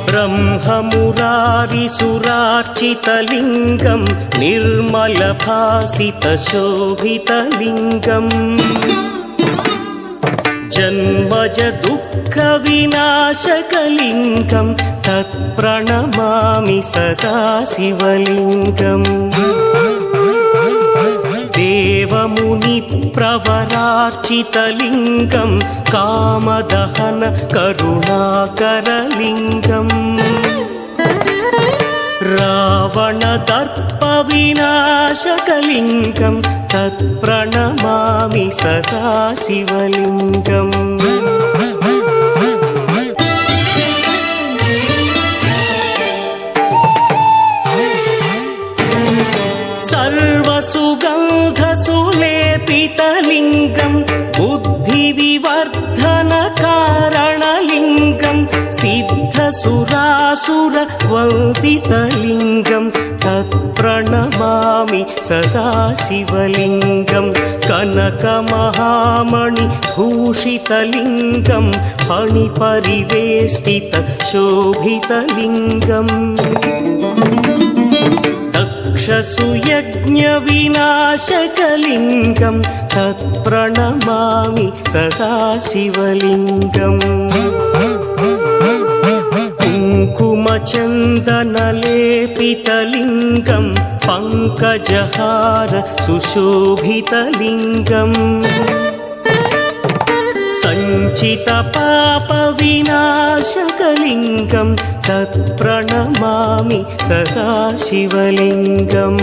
ब्रह्ममुरारिसुरार्चितलिङ्गं निर्मलभासितशोभितलिङ्गम् जन्मज दुःखविनाशकलिङ्गं तत्प्रणमामि सदा शिवलिङ्गम् देवमुनिप्रवरार्चितलिङ्गं कामदहन करुणाकरलिङ्गम् रावणदर्पविनाशकलिङ्गं तत्प्रणमामि सदा शिवलिङ्गम् सर्वसुगन्धसुलेपितलिङ्गं बुद्धिविवर्धनकारणलिङ्गं सिद्धसुरासुरवन्दितलिङ्गं तत्प्रणमामि सदा शिवलिङ्गं कनकमहामणिभूषितलिङ्गं फणिपरिवेष्टितशोभितलिङ्गम् दक्षसुयज्ञविनाशकलिङ्गं तत्प्रणमामि सदा शिवलिङ्गम् कुङ्कुमचन्दनलेपितलिङ्गं पङ्कजहार सुशोभितलिङ्गम् सञ्चितपापविनाशकलिङ्गं तत्प्रणमामि सदा शिवलिङ्गम्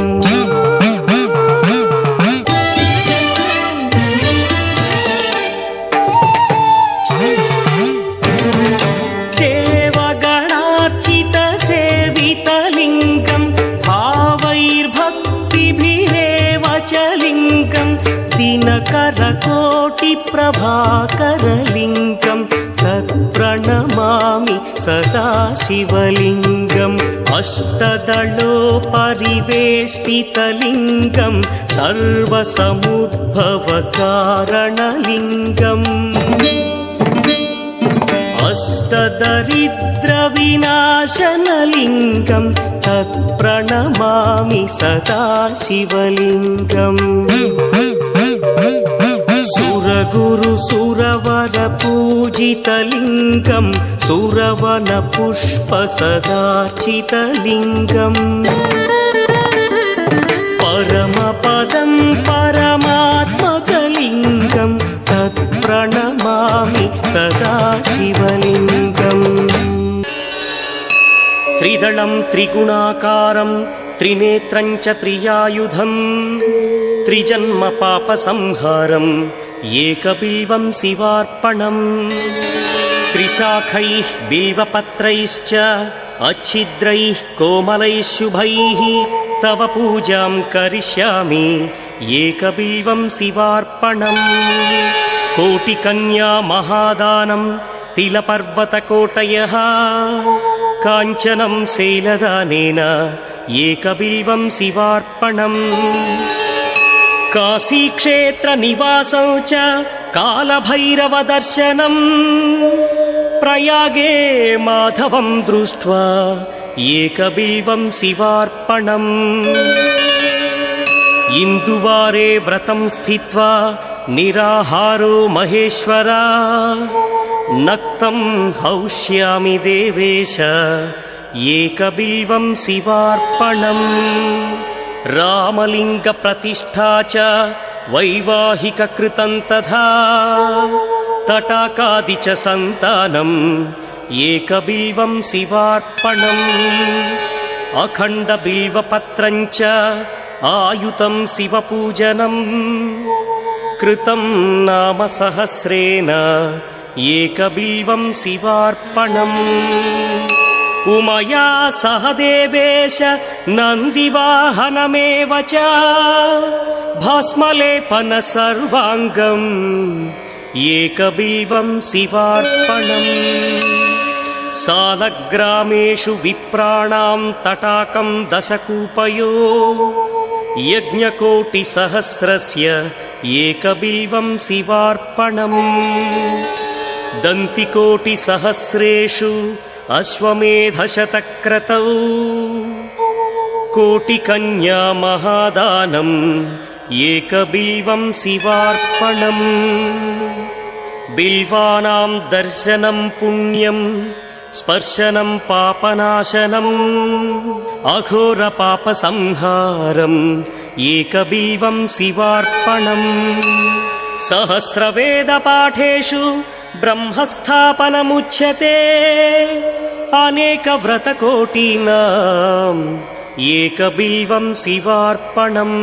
देवगणार्चितसेवितलिङ्गं भावैर्भक्तिभिरेव च लिङ्गं दिनकरकोटिप्रभाकरलिङ्गं तत्प्रणमामि सदा शिवलिङ्गम् अष्टदलोपरिवेष्टितलिङ्गं सर्वसमुद्भवकारणलिङ्गम् अष्टदरिद्रविनाशनलिङ्गं तत्प्रणमामि सदा शिवलिङ्गम् सुरगुरुसुरवरपूजितलिङ्गं सुरवनपुष्पसदार्चितलिङ्गम् परमपदं परमात्मकलिङ्गं तत्प्रणमामि सदा शिवलिङ्गम् त्रिदलं त्रिगुणाकारं त्रिनेत्रं च त्रियायुधं त्रिजन्मपापसंहारम् एकबिल्वं शिवार्पणम् त्रिशाखैः बिल्वपत्रैश्च अच्छिद्रैः कोमलैः शुभैः तव पूजां करिष्यामि एकबिल्वं शिवार्पणम् कोटिकन्या महादानं तिलपर्वतकोटयः काञ्चनं शैलदानेन एकबिल्वं शिवार्पणम् काशीक्षेत्रनिवासं च कालभैरवदर्शनम् प्रयागे माधवं दृष्ट्वा एकबिल्वं शिवार्पणम् इन्दुवारे व्रतं स्थित्वा निराहारो महेश्वरा नक्तं हौष्यामि देवेश एकबिल्वं शिवार्पणम् रामलिङ्गप्रतिष्ठा च वैवाहिककृतं तथा तटाकादि च सन्तानम् एकबिल्वं शिवार्पणम् अखण्डबिल्वपत्रं च आयुतं शिवपूजनम् कृतं नाम सहस्रेण एकबिल्वं शिवार्पणम् उमया सह देवेश नन्दिवाहनमेव च भस्मलेपन सर्वाङ्गम् एकबिल्वं शिवार्पणम् सालग्रामेषु विप्राणां तटाकं दशकूपयो यज्ञकोटिसहस्रस्य एकबिल्वं शिवार्पणम् दन्तिकोटिसहस्रेषु अश्वमेधशतक्रतौ कोटिकन्या महादानम् एकबिल्वं शिवार्पणम् बिल्वानां दर्शनं पुण्यं स्पर्शनं पापनाशनम् अघोरपापसंहारम् एकबिल्वं शिवार्पणम् सहस्रवेदपाठेषु ब्रह्मस्थापनमुच्यते अनेकव्रतकोटीनाम् एकबिल्वं शिवार्पणम्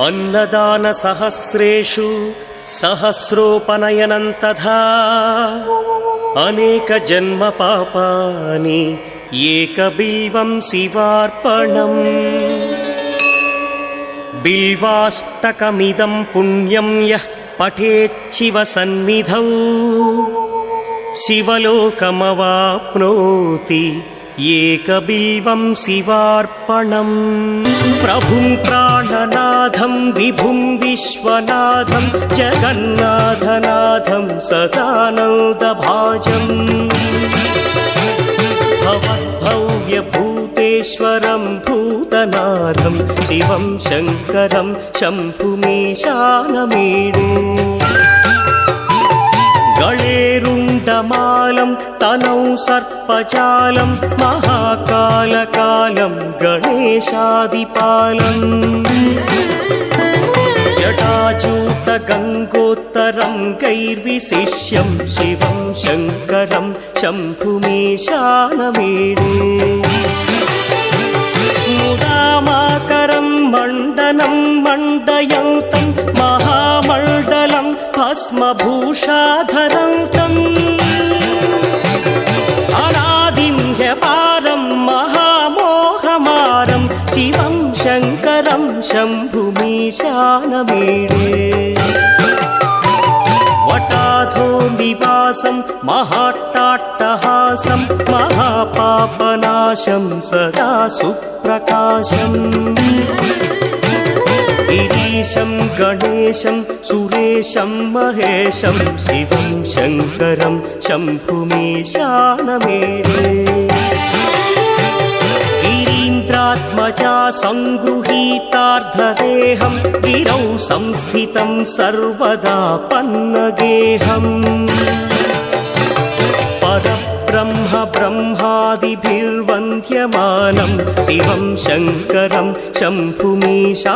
अन्नदानसहस्रेषु सहस्रोपनयनं तथा अनेकजन्मपापानि एकबिल्वं शिवार्पणम् बिल्वाष्टकमिदं पुण्यं यः पठेच्छिवसन्निधौ शिवलोकमवाप्नोति एकबिल्वं शिवार्पणम् प्रभुं प्राणनाथं विभुं विश्वनाथं जगन्नाथनाथं सदानन्दभाजम् भवद्भव्यभूतेश्वरं भूतनाथं शिवं शङ्करं शम्भुमीशानमीडे गणेरुण्डमालं तनौ सर्पजालं महाकालकालं गणेशादिपालम् जटाजूटगङ्गोत्तरं गैर्विशिष्यं शिवं शङ्करं शम्भुमीशानमीडे मुदामाकरं मण्डनं मण्डयन्तं महामण्डलं भस्मभूषाधरन्तम् अनादिं ह्यपारं महामोहमारं शिवं शङ्करं शम्भुमीशानमीडे वटाधो निवासं महाट्टाट्टहासं महापापनाशं सदा सुप्रकाशम् गिरीशं गणेशं सुरेशं महेशं शिवं शङ्करं शम्भुमीशानमीडे गिरीन्द्रात्मजा सङ्गृहीतार्धदेहं गिरौ संस्थितं सर्वदा पन्नगेहम् परब्रह्म ब्रह्मादिभिर्वन्द्यमानं शिवं शङ्करं शम्भुमीशानमीडे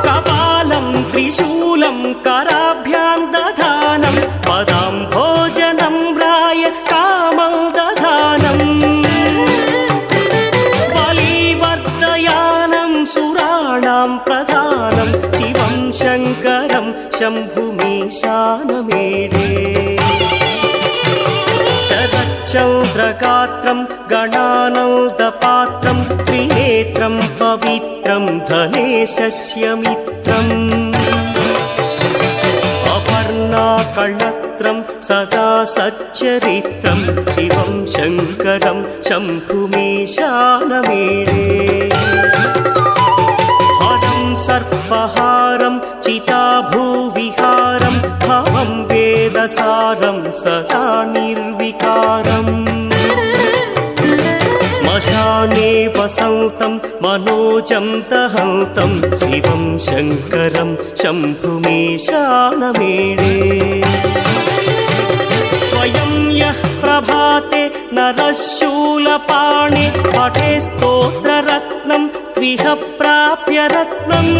कपालं त्रिशूलं कराभ्यां दधानं पदाम्भोजनं राय कामं दधानम् बलिवर्धयानं सुराणां प्रधानं शिवं शङ्करं शम्भुमीशानमीडे शरच्चन्द्रगात्रं गणानन्दपात्रं त्रिनेत्रं पवित्रं धनेशस्य मित्रम् अपर्णाकळत्रं सदा सच्चरित्रं शिवं शङ्करं शम्भुमीशानमीडे सर्पहारं चिताभूविहारं भवं वेदसारं सदा निर्विकारम् श्मशाने वसन्तं मनोजं दहन्तं शिवं शङ्करं शम्भुमीशानमीडे स्वयं यः प्रभाते नरशूलपाणे पठे स्तोत्ररत्नं त्विह प्राप्य रत्नम्